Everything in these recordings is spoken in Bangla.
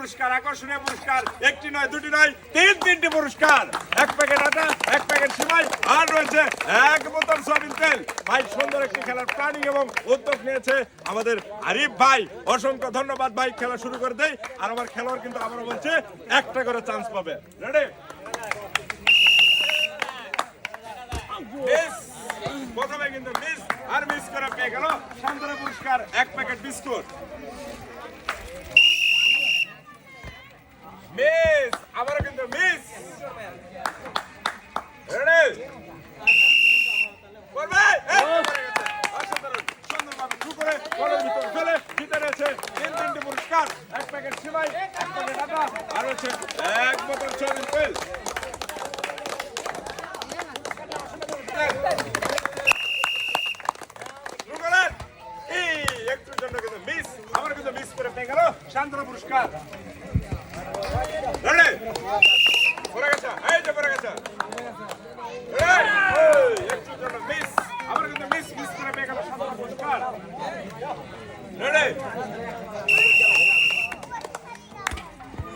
পুরস্কার, আকর্ষণীয় পুরস্কার, একটি নয় দুটি নয় তিনটি পুরস্কার, এক প্যাকেট আটা, এক প্যাকেট সিমাই, আর রয়েছে এক বোতল সয়াবিন তেল। ভাই সুন্দর একটি খেলার প্ল্যানিং এবং উদ্যোগ নিয়েছে আমাদের আরিফ ভাই, অসংখ্য ধন্যবাদ ভাই। খেলা শুরু করে দেই, আর আমার খেলোয়াড় কিন্তু আবারও বলছে একটা করে চান্স পাবে। রেডি? প্রথমে কিন্তু মিস, আর মিস করে পেয়ে গেল সান্ত্বনা পুরস্কার, এক প্যাকেট বিস্কুট। মিস, আবারও কিন্তু মিস। রেডি? করবে? অসাধারণ, সুন্দরভাবে থ্রু করে বলের ভিতর ফেলে জিতে নিয়েছে তিনটি পুরস্কার, এক প্যাকেট সিমাই, এক প্যাকেট আটা, আর হচ্ছে এক বোতল সয়াবিন তেল। সান্ত্বনা পুরস্কার। পড়ে গেছে, এই যে পড়ে গেছে। একটুর জন্য মিস, আবার কিন্তু মিস করে পেয়ে গেল সান্ত্বনা পুরস্কার।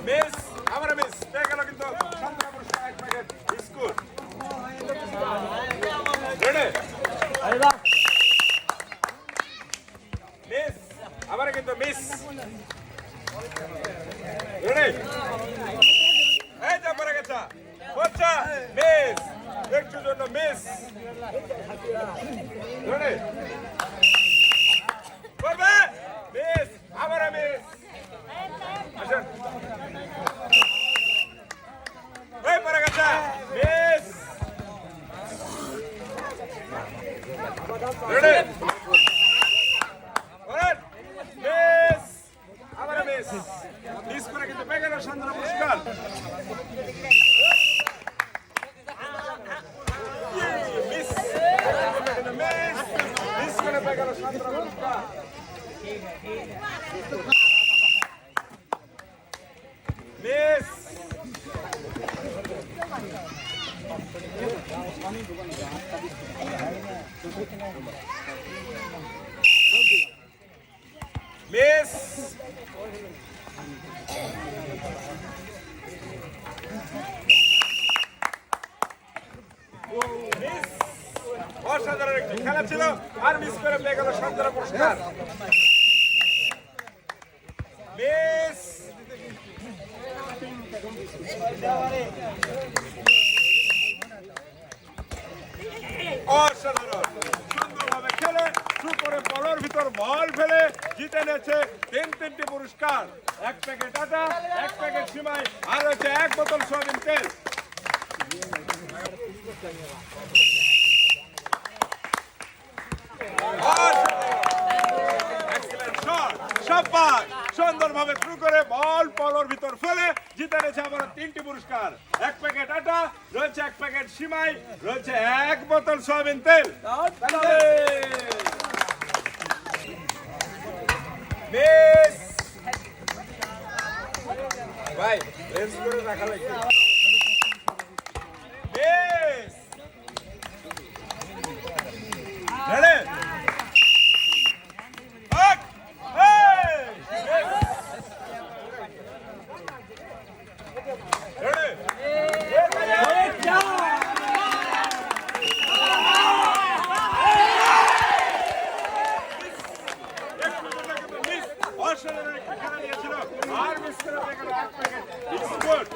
মিস, আবার মিস পেয়ে গেল কিন্তু সান্ত্বনা পুরস্কার, এক প্যাকেট বিস্কুট। মিস, আবার কিন্তু মিস। এই যে পড়ে গেছে, বাচ্চা মিস, একটুর জন্য মিস। করবে? মিস, আবার মিস। এই পড়ে গেছে, মিস। মিস করে কিন্তু পেয়ে গেল সান্ত্বনা পুরস্কার। মিস করে পেয়ে গেল সান্ত্বনা পুরস্কার। মিস, মিস, অসাধারণ একটি খেলা ছিল, আর মিস করে পেয়ে গেল সান্ত্বনা পুরস্কার। মিস, অসাধারণ, সুন্দরভাবে খেলে থ্রু করে বলের ভিতর বল ফেলে জিতে নিয়েছে তিনটি পুরস্কার, এক প্যাকেট আটা, এক প্যাকেট সিমাই, আর হচ্ছে এক বোতল সয়াবিন তেল। সুন্দরভাবে থ্রু করে বল পলোর ভিতর ফেলে জিতে নিয়েছে আবার তিনটি পুরস্কার, এক প্যাকেট আটা, রয়েছে এক প্যাকেট সিমাই, রয়েছে এক বোতল সয়াবিন তেল। ভাই রেঞ্জ করে রাখা লাগবে। আর মিস করে এক প্যাকেট বিস্কুট।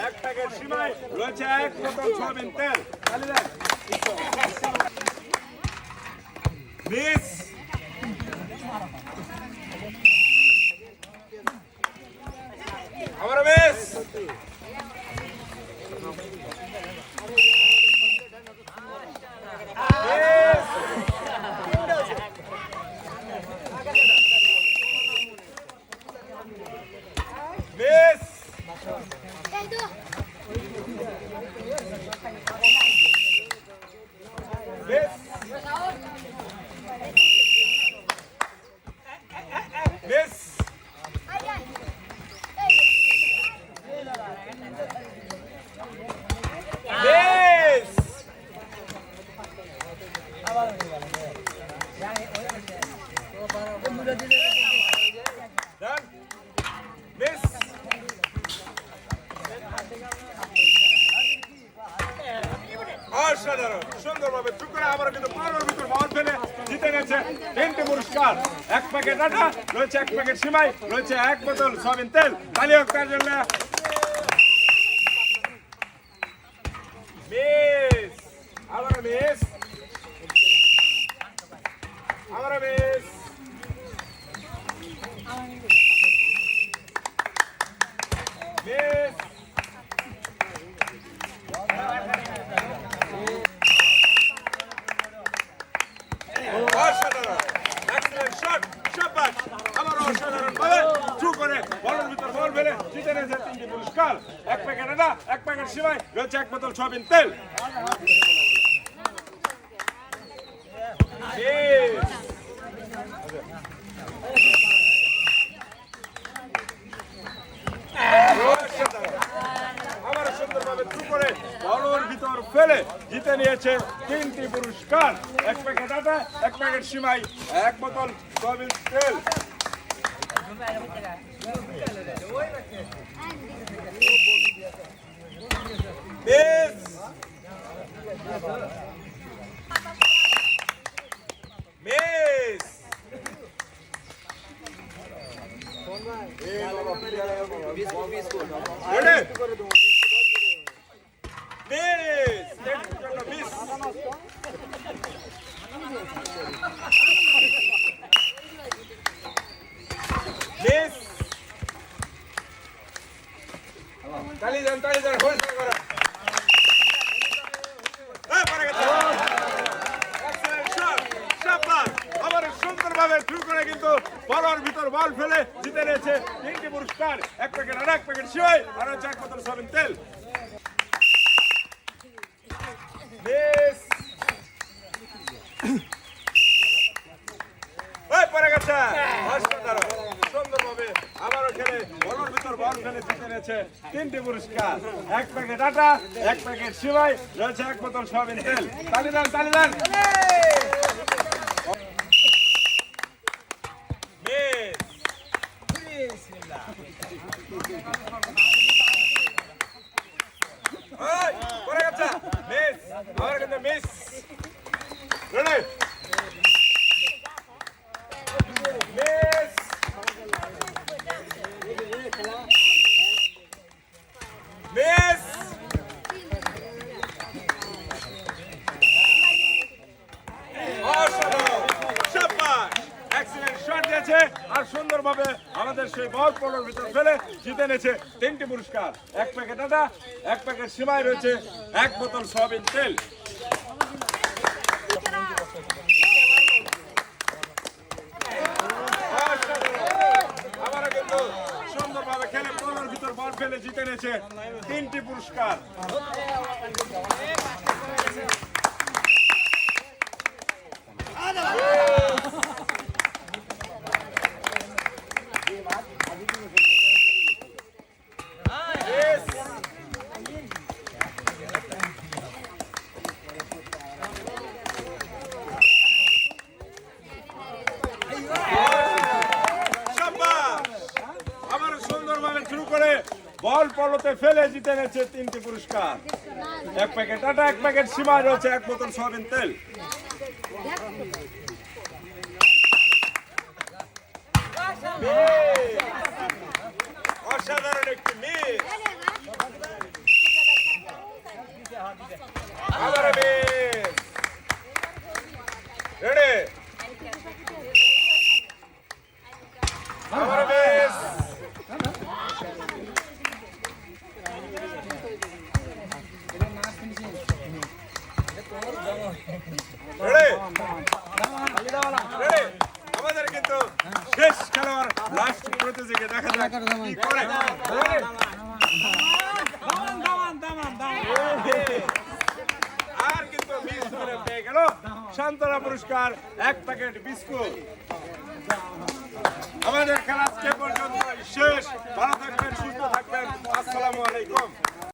এক প্যাকেট সিমাই, রয়েছে এক বোতল সয়াবিন তেল। মিস, আবার মিস, মিস, ডান মিস অসাধারণ সুন্দরভাবে থ্রু করে আবার কিন্তু পাওয়ার ভিতর বল ফেলে জিতে গেছে 3টি পুরস্কার। এক প্যাকেট আটা রয়েছে, এক প্যাকেট সিমাই রয়েছে, এক বোতল সয়াবিন তেল। তালি হোক তার জন্য। মিস আবার মিস আবার মিস মিস অসাধারণ এক্সেলেন্ট শট শাবাশ আবার অসাধারণ ভাবে থ্রু করে বলের ভিতর বল ফেলে জিতে নিয়েছে 3টি পুরস্কার। এক প্যাকেট আটা, এক প্যাকেট সিমাই রয়েছে, এক বোতল সয়াবিন তেল। আবার সুন্দরভাবে থ্রু করে বলের ভিতর ফেলে জিতে নিয়েছে 3টি পুরস্কার। এক প্যাকেট আটা, এক প্যাকেট সিমাই, এক বোতল সয়াবিন তেল। মিস তালি দেন হোলসেল করা। আবার সুন্দরভাবে থ্রু করে কিন্তু বলের ভিতর বল ফেলে জিতে নিয়েছে 3টি পুরস্কার। এক প্যাকেট আর এক প্যাকেট সিমাই আর হচ্ছে এক বোতল সয়াবিন তেল। পরে গেছে অসাধারণ সুন্দরভাবে আবারও খেলে বলের ভিতর বল ফেলে জিতে নিয়েছে 3টি পুরস্কার। এক প্যাকেট আটা, এক প্যাকেট সিমাই রয়েছে, এক বোতল সয়াবিন তেল। তালি দেন পরে গেছে মিস আবার কিন্তু miss ready miss miss excellent shot দিয়েছে আর সুন্দরভাবে আমাদের সেই বল পোলোর ভিতর ফেলে জিতে নিয়েছে 3টি পুরস্কার। এক প্যাকেট আটা, এক প্যাকেট সিমাই রয়েছে, এক বোতল সয়াবিন তেল। আবারও কিন্তু সুন্দরভাবে খেলে পোলোর ভিতর বল ফেলে জিতে নিয়েছে 3টি পুরস্কার। বল পলোতে ফেলে জিতে নিয়েছে 3টি পুরস্কার। এক প্যাকেট আটা, এক প্যাকেট সিমাই রয়েছে, এক বোতল সয়াবিন তেল। অসাধারণ একটি মিস আবার মিস রেডি আবার মিস আমাদের কিন্তু শেষ খেলোয়াড় লাস্ট প্রতিযোগিতা দেখা যাক কি করে। আর কিন্তু মিস করে পেয়ে গেল সান্ত্বনা পুরস্কার, এক প্যাকেট বিস্কুট। আমাদের খেলা আজকে পর্যন্ত শেষ। ভালো থাকবেন, সুস্থ থাকবেন। আসসালামু আলাইকুম।